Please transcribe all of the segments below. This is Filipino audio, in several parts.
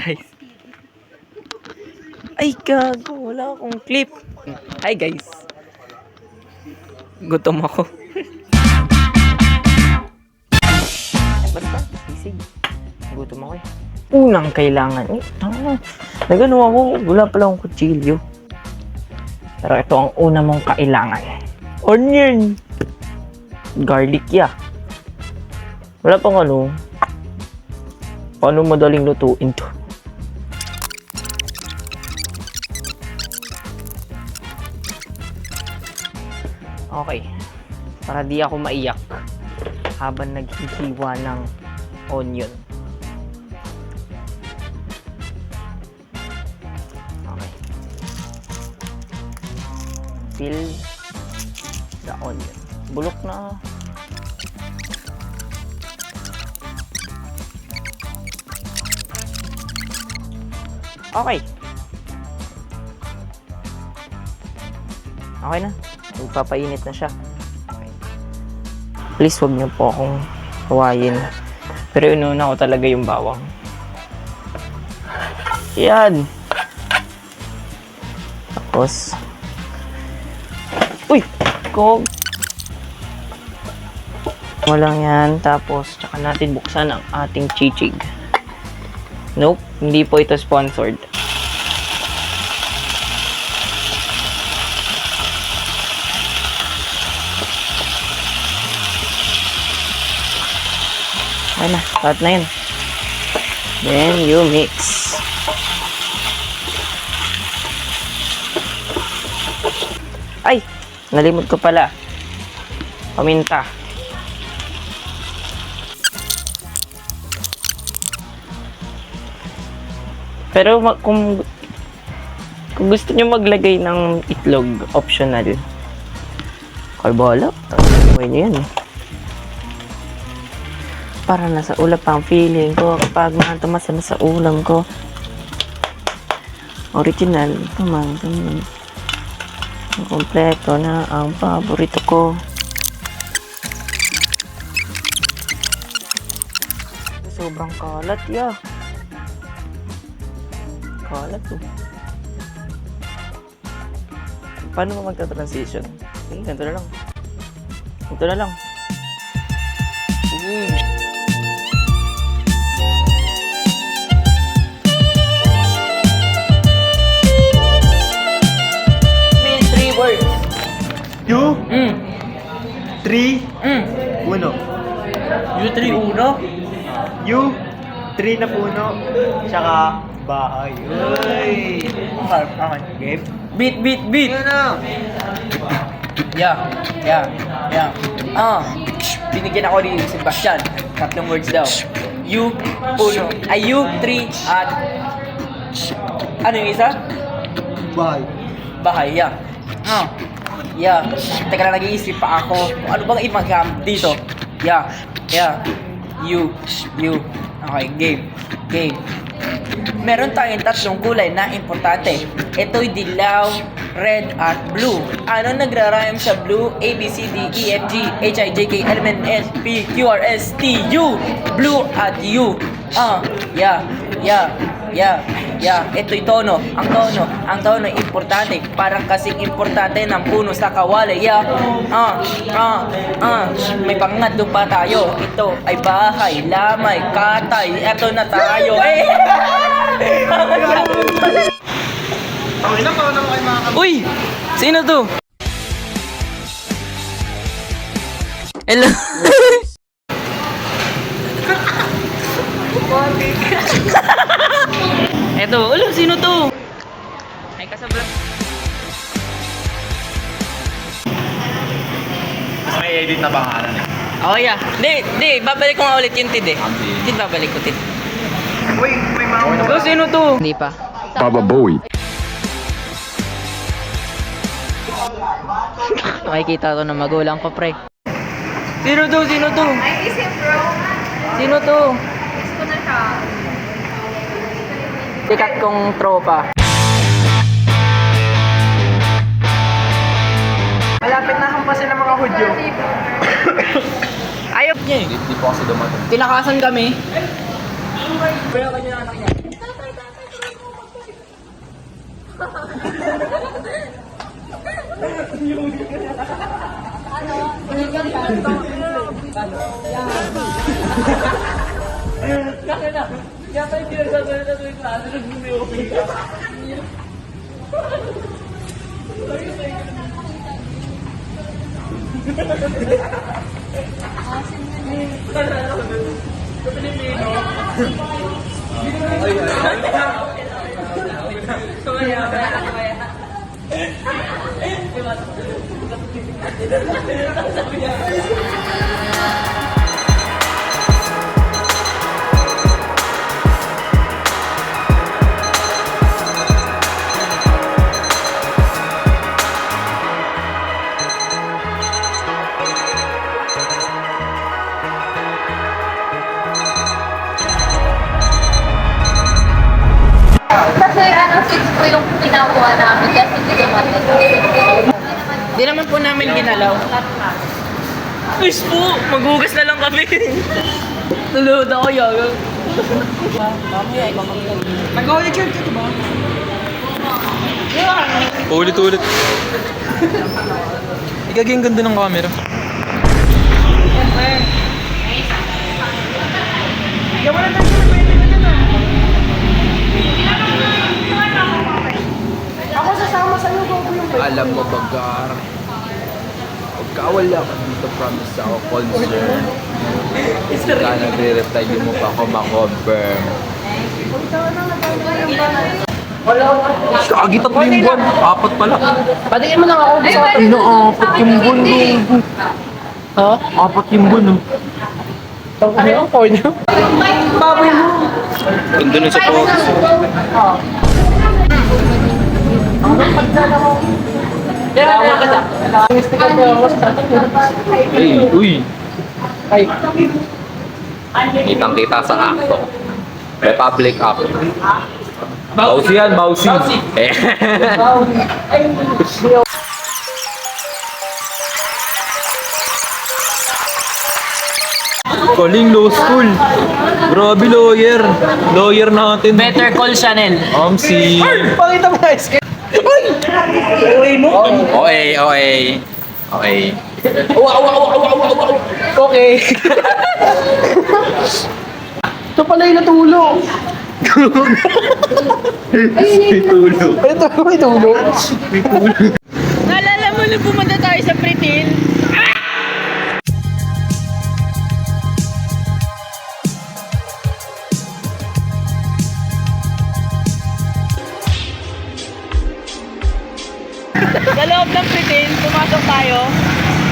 guys. Ay gago, wala akong clip. Hi guys. Gutom ako. Basta, isig. Gutom ako eh. Unang kailangan. Nagano ako, wala pala akong kutsilyo. Pero ito ang una mong kailangan. Onion. Garlic ya. Wala pang ano. Paano madaling lutuin to? Okay. Para di ako maiyak habang naghihiwa ng onion. Okay. Peel the onion. Bulok na. Okay. Okay na. Magpapainit na siya. Okay. Please wag niyo po akong hawayin. Pero inuna ko talaga yung bawang. Yan. Tapos. Uy! Kog! Walang yan. Tapos, tsaka natin buksan ang ating chichig. Nope. Hindi po ito sponsored. Ayun na, lahat na yun. Then, you mix. Ay! Nalimot ko pala. Paminta. Pero kung gusto nyo maglagay ng itlog, optional. Kaya bahala. Gawin nyo yan eh. Para nasa ulap ang feeling ko kapag matamasa na sa ulam ko. Original. Tumang. Kompleto na ang paborito ko. Sobrang kalat ya. Kalat to. Paano mo magta-transition? Ganito na lang. Ito na lang. Words. You? 3 1. You 3 uno? You 3 na puno. Tsaka bahay. Uy! Okay. Game? Beat. Ano na? Yeah. Binigyan ako ni Sebastian. Tatlong words daw. You, uno. Ay, you, 3, at... Ano yung isa? Bahay. Bahay, yeah. Yeah. Teka lang, nag-iisip pa ako. Ano bang i-magamit dito? Yeah. You. Okay, game. Meron tayong tatlong kulay na importante. Ito'y dilaw, red, at blue. Ano nagra-rhyme sa blue? A, B, C, D, E, F, G, H, I, J, K, L, M, N, S, P, Q, R, S, T, U. Blue at U. Ito'y tono. Ang tono importante. Parang kasing importante ng puno sa kawali. May pangatlo pa tayo. Ito ay bahay, lamay, katay. Ito na tayo. Okay na, paano naman kayo mga Uy! Sino to? Hello? Eto, sino to? Ay, kasabla. Mas may edit na pangalan eh. Oh, yeah. Di, babalik ko nga ulit yung tid eh. Tid, babalik ko tid. Uy, may mga... Sino to? Hindi pa. Baba Bowie. Makikita to ng magulang ko, pre. Sino to? Ay, isip bro. Sino to? Miss ko na siya. Sikat kong tropa. Malapit na hampasin ng mga Hudyo. Ayop niya eh. Hindi po kasi dumating. Tinakasan kami. Pero kanya anak niya. Kasi ano, 6 po yung pinakuha namin kasi hindi naman Di naman po namin ginalaw. Wish po, maghugas na lang kami. Tulod ako, yaga. Mamaya, ikaw mag-vlog. Nag-holy church ito ba? Ulit-ulit. Igaging ganda ng camera. Ako sasama sa iyo, Gogo yung Alam mo, Bagar, pagka wala ka dito, promise ako, concern. Ka nagre-reply, di mo pa ako ma-confirm. Kagi tatlo yung buwan, 4 pala. Patingin mo lang ako sa Ay na, 4 yung buwan, Gogo. Ha? 4 yung buwan, oh. Ano yung phone nyo? Baboy mo. Ganda na sa photos. Hey, uy. Kitang-kita sa akto. Republic Act. Bausi yan, Bausi. Eh. Calling law school. Grabe lawyer. Lawyer natin. Better Call Chanel. Si... Pakita mo guys. Okay, okay. Okay. Okay. Ito pala yung natulog. May tulo. Ito, may tulog. Naalala mo na pumunta tayo sa Pritil? Sa loob ng Pritil, pumasok tayo.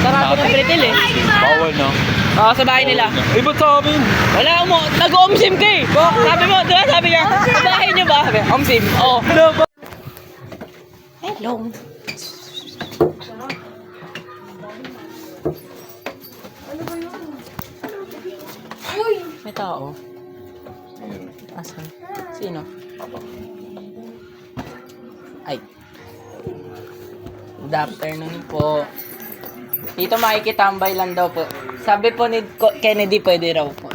Sarado ng Pritil eh. Bawal na. Oo, sa bahay nila. Eh, ba't sa amin? Wala mo, nag-omsim ka eh. Sabi mo, diba sabi niya, sa bahay niyo ba? Sabi, omsim. Oo. Hello. May tao. Asan? Sino? Ay. Good afternoon po. Dito makikitambay lang daw po. Sabi po ni Kennedy pwede raw po.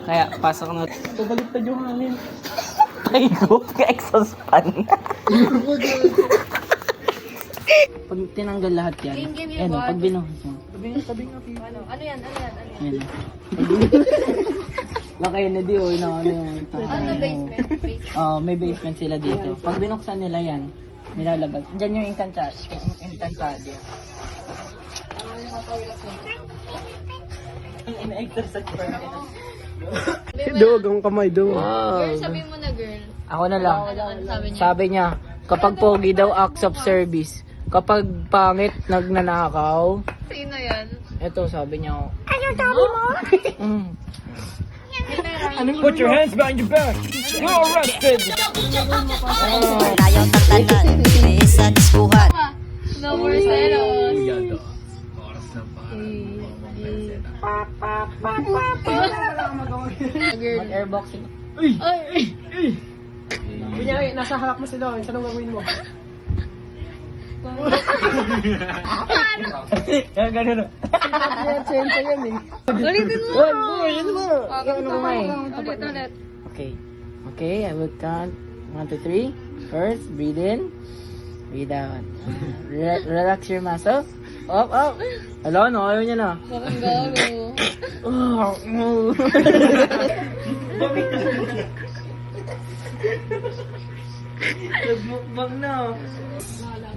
Kaya pasok na. Pabaliktad yung hangin. Ay ko, ka-exhaust fan. Pag tinanggal lahat yan, ano, pag binuhos mo. Ano yan? Yan. Na Kennedy, o na ano yung Basement. may basement sila dito. Pag binuksan nila yan, nilalabas. Diyan yung Encantado. Ang ina-exercise pa rin. Dog, ang kamay, dog. Girl, sabi mo na girl. Ako na lang. Ano sabi niya? Sabi niya, kapag pogi daw, acts of service. Kapag pangit, nagnanakaw. Sino yan? Ito, sabi niya, ayun, sabi mo? Put your hands behind your back. You're arrested. Tayo tagtanan, sa dispuhan. No more selos. Girl. Mag-airboxing. Ay. Kunyari, nasa harap mo sila. Saan ang gagawin mo? Yan, ganun. Tsensa yan eh. Ulitin mo. Yun mo. Ulit. Okay. Okay, I will count 1, 2, 3. First, breathe in. Breathe out. Relax your muscles. Up, up. Hello, no? Ayaw niya na. Parang gago. Oh, no. Nagmukbang na.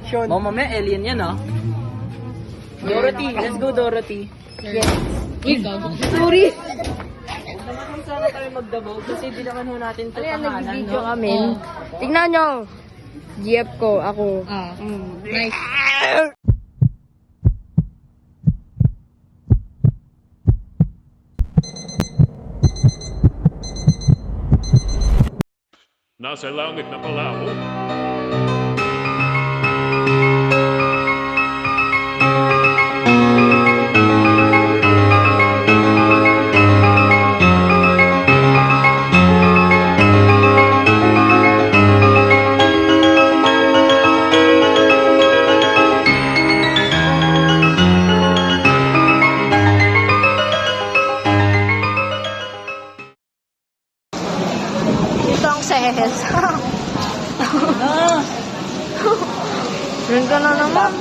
Sean. Mamaya, alien yan, ah. Dorothy, let's go, Dorothy. Uy, gago. Sorry. Naman sana tayo magdabaw kasi di naman ho natin ito Ayan, tahanan, nag-video no? kami. Tignan nyo. GF ko, ako. Nice. Nasa langit na palaho. Ito ang sehes. Yun ka na naman.